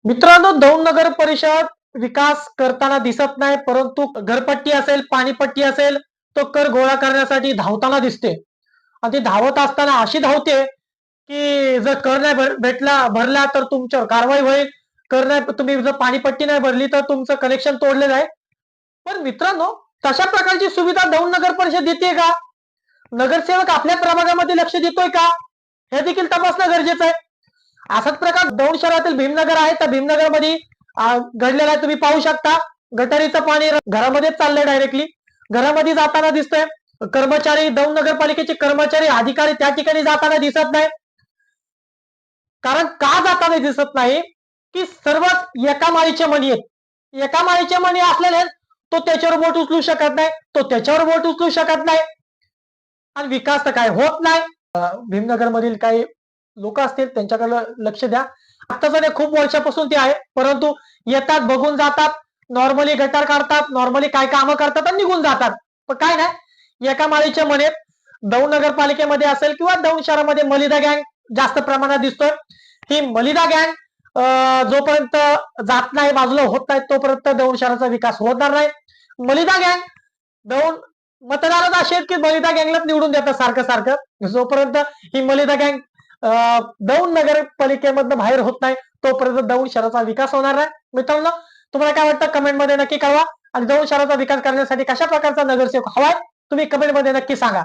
मित्रांनो, दौंड नगर परिषद विकास करताना दिसत नाही, परंतु घरपट्टी असेल, पाणीपट्टी असेल, तो कर गोळा करण्यासाठी धावताना दिसते. आणि ती धावत असताना अशी धावते, की जर कर नाही भरला तर तुमच्यावर कारवाई होईल. कर नाही तुम्ही जर पाणीपट्टी नाही भरली तर तुमचं कनेक्शन तोडलं जाईल. पण मित्रांनो, तशा प्रकारची सुविधा दौंड नगर परिषद देते का? नगरसेवक आपल्या प्रभागामध्ये लक्ष देतोय का? हे देखील तपासणं गरजेचं आहे. असाच प्रकार दौंड शहरातील भीमनगर आहे. त्या भीमनगरमध्ये घडलेला आहे, तुम्ही पाहू शकता. गटारीचं पाणी घरामध्येच चाललंय डायरेक्टली. घरामध्ये जाताना दिसतंय. कर्मचारी, दौंड नगरपालिकेचे कर्मचारी, अधिकारी त्या ठिकाणी जाताना दिसत नाही. कारण का जाताना दिसत नाही, की सर्वच एका माळीचे मणी आहेत. एका माळीचे मणी असलेले तो त्याच्यावर बोट उचलू शकत नाही, तो त्याच्यावर बोट उचलू शकत नाही आणि विकास तर काय होत नाही. भीमनगर मधील काही लोक असतील त्यांच्याकडे लक्ष द्या. आता सध्या खूप वर्षापासून ते आहे, परंतु येतात, बघून जातात, नॉर्मली गटार काढतात, नॉर्मली काय कामं करतात आणि निघून जातात. पण काय नाही, एका माळीच्या मनेत दौंड नगरपालिकेमध्ये असेल किंवा दौंड शहरामध्ये मलिदा गँग जास्त प्रमाणात दिसतोय. ही मलिदा गँग जोपर्यंत जात नाही, बाजूला होत नाही, तोपर्यंत दौंड शहराचा विकास होणार नाही. मलिदा गँग दौंड मतदारच असे आहेत की मलिदा गँगलाच निवडून देतात सारखं सारखं. जोपर्यंत ही मलिदा गँग दौंड नगरपालिकेमधनं बाहेर होत नाही, तोपर्यंत दौंड शहराचा विकास होणार नाही. मित्रांनो, तुम्हाला काय वाटतं कमेंटमध्ये नक्की कळवा. आणि दौंड शहराचा विकास करण्यासाठी कशा प्रकारचा नगरसेवक हवाय तुम्ही कमेंटमध्ये नक्की सांगा.